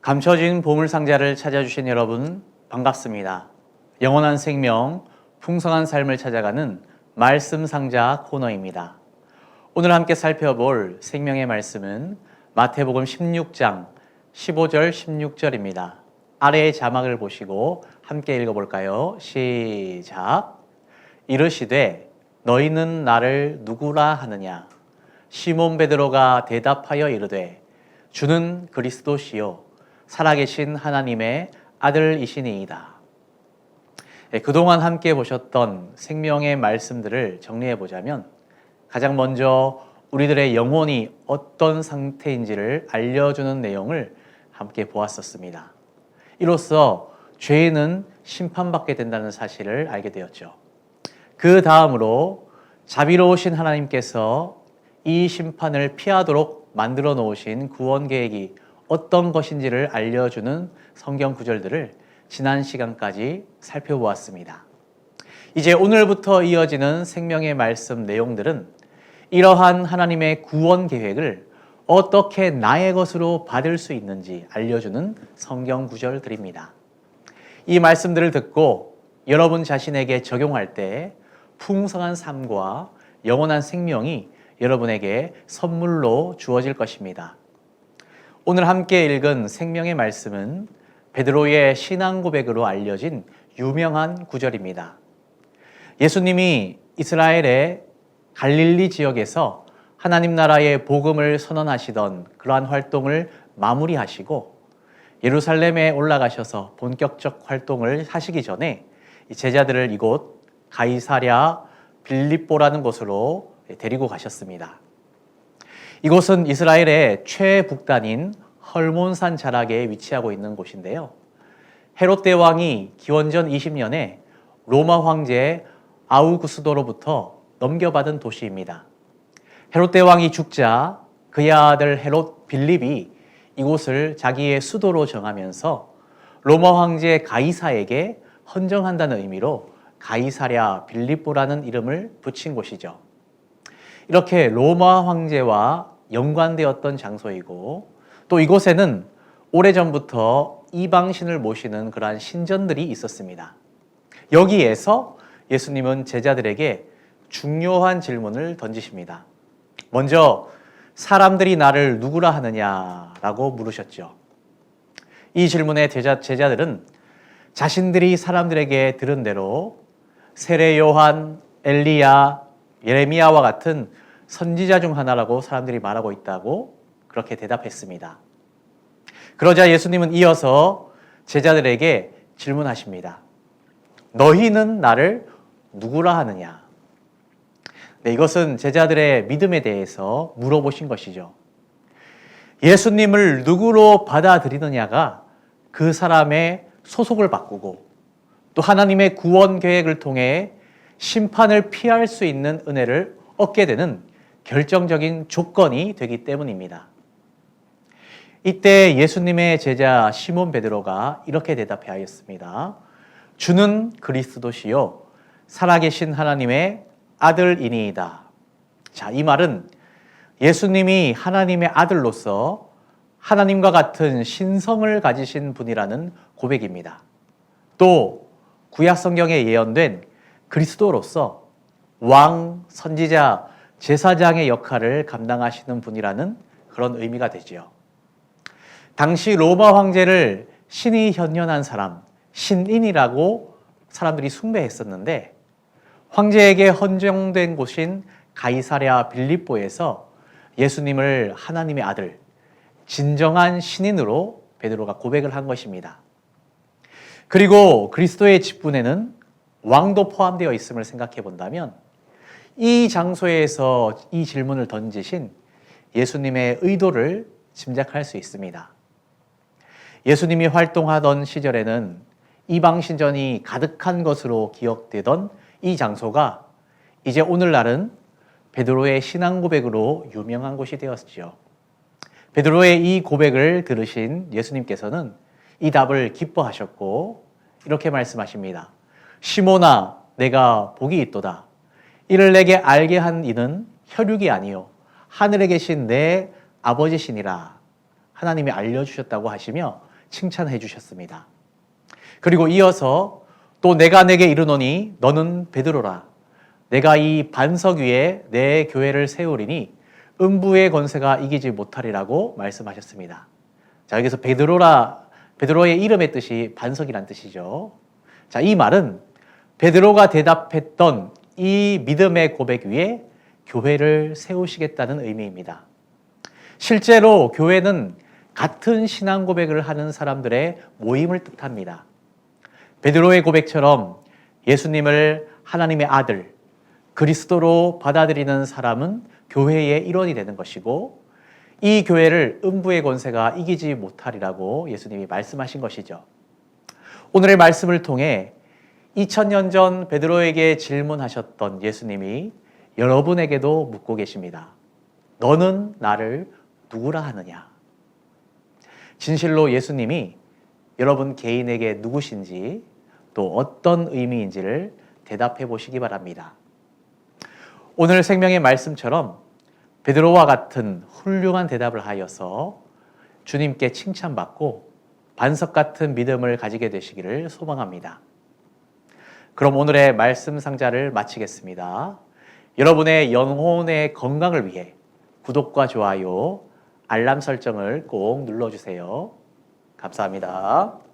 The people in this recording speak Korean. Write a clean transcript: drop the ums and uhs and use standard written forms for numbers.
감춰진 보물상자를 찾아주신 여러분 반갑습니다. 영원한 생명, 풍성한 삶을 찾아가는 말씀상자 코너입니다. 오늘 함께 살펴볼 생명의 말씀은 마태복음 16장 15절 16절입니다. 아래의 자막을 보시고 함께 읽어볼까요? 시작. 이르시되 너희는 나를 누구라 하느냐? 시몬 베드로가 대답하여 이르되 주는 그리스도시요 살아계신 하나님의 아들이시니이다. 그동안 함께 보셨던 생명의 말씀들을 정리해 보자면 가장 먼저 우리들의 영혼이 어떤 상태인지를 알려주는 내용을 함께 보았었습니다. 이로써 죄인은 심판받게 된다는 사실을 알게 되었죠. 그 다음으로 자비로우신 하나님께서 이 심판을 피하도록 만들어 놓으신 구원 계획이 어떤 것인지를 알려주는 성경 구절들을 지난 시간까지 살펴보았습니다. 이제 오늘부터 이어지는 생명의 말씀 내용들은 이러한 하나님의 구원 계획을 어떻게 나의 것으로 받을 수 있는지 알려주는 성경 구절들입니다. 이 말씀들을 듣고 여러분 자신에게 적용할 때 풍성한 삶과 영원한 생명이 여러분에게 선물로 주어질 것입니다. 오늘 함께 읽은 생명의 말씀은 베드로의 신앙 고백으로 알려진 유명한 구절입니다. 예수님이 이스라엘의 갈릴리 지역에서 하나님 나라의 복음을 선언하시던 그러한 활동을 마무리하시고 예루살렘에 올라가셔서 본격적 활동을 하시기 전에 제자들을 이곳 가이사랴 빌립보라는 곳으로 데리고 가셨습니다. 이곳은 이스라엘의 최북단인 헐몬산 자락에 위치하고 있는 곳인데요. 헤롯 대왕이 기원전 20년에 로마 황제 아우구스도로부터 넘겨받은 도시입니다. 헤롯 대왕이 죽자 그의 아들 헤롯 빌립이 이곳을 자기의 수도로 정하면서 로마 황제 가이사에게 헌정한다는 의미로 가이사랴 빌립보라는 이름을 붙인 곳이죠. 이렇게 로마 황제와 연관되었던 장소이고 또 이곳에는 오래전부터 이방신을 모시는 그러한 신전들이 있었습니다. 여기에서 예수님은 제자들에게 중요한 질문을 던지십니다. 먼저 사람들이 나를 누구라 하느냐라고 물으셨죠. 이 질문에 제자들은 자신들이 사람들에게 들은 대로 세례 요한, 엘리야, 예레미야와 같은 선지자 중 하나라고 사람들이 말하고 있다고 그렇게 대답했습니다. 그러자 예수님은 이어서 제자들에게 질문하십니다. 너희는 나를 누구라 하느냐? 네, 이것은 제자들의 믿음에 대해서 물어보신 것이죠. 예수님을 누구로 받아들이느냐가 그 사람의 소속을 바꾸고 또 하나님의 구원 계획을 통해 심판을 피할 수 있는 은혜를 얻게 되는 결정적인 조건이 되기 때문입니다. 이때 예수님의 제자 시몬 베드로가 이렇게 대답하였습니다. 주는 그리스도시요 살아계신 하나님의 아들이니이다. 자, 이 말은 예수님이 하나님의 아들로서 하나님과 같은 신성을 가지신 분이라는 고백입니다. 또 구약 성경에 예언된 그리스도로서 왕, 선지자, 제사장의 역할을 감당하시는 분이라는 그런 의미가 되지요. 당시 로마 황제를 신이 현현한 사람, 신인이라고 사람들이 숭배했었는데 황제에게 헌정된 곳인 가이사랴 빌립보에서 예수님을 하나님의 아들, 진정한 신인으로 베드로가 고백을 한 것입니다. 그리고 그리스도의 직분에는 왕도 포함되어 있음을 생각해 본다면 이 장소에서 이 질문을 던지신 예수님의 의도를 짐작할 수 있습니다. 예수님이 활동하던 시절에는 이방 신전이 가득한 것으로 기억되던 이 장소가 이제 오늘날은 베드로의 신앙 고백으로 유명한 곳이 되었지요. 베드로의 이 고백을 들으신 예수님께서는 이 답을 기뻐하셨고 이렇게 말씀하십니다. 시몬아, 내가 복이 있도다. 이를 내게 알게 한 이는 혈육이 아니요 하늘에 계신 내 아버지시니라. 하나님이 알려주셨다고 하시며 칭찬해 주셨습니다. 그리고 이어서 또 내가 내게 이르노니 너는 베드로라. 내가 이 반석 위에 내 교회를 세우리니 음부의 권세가 이기지 못하리라고 말씀하셨습니다. 자, 여기서 베드로의 이름의 뜻이 반석이란 뜻이죠. 자, 이 말은 베드로가 대답했던 이 믿음의 고백 위에 교회를 세우시겠다는 의미입니다. 실제로 교회는 같은 신앙 고백을 하는 사람들의 모임을 뜻합니다. 베드로의 고백처럼 예수님을 하나님의 아들, 그리스도로 받아들이는 사람은 교회의 일원이 되는 것이고, 이 교회를 음부의 권세가 이기지 못하리라고 예수님이 말씀하신 것이죠. 오늘의 말씀을 통해 2000년 전 베드로에게 질문하셨던 예수님이 여러분에게도 묻고 계십니다. 너는 나를 누구라 하느냐? 진실로 예수님이 여러분 개인에게 누구신지 또 어떤 의미인지를 대답해 보시기 바랍니다. 오늘 생명의 말씀처럼 베드로와 같은 훌륭한 대답을 하여서 주님께 칭찬받고 반석 같은 믿음을 가지게 되시기를 소망합니다. 그럼 오늘의 말씀 상자를 마치겠습니다. 여러분의 영혼의 건강을 위해 구독과 좋아요, 알람 설정을 꼭 눌러주세요. 감사합니다.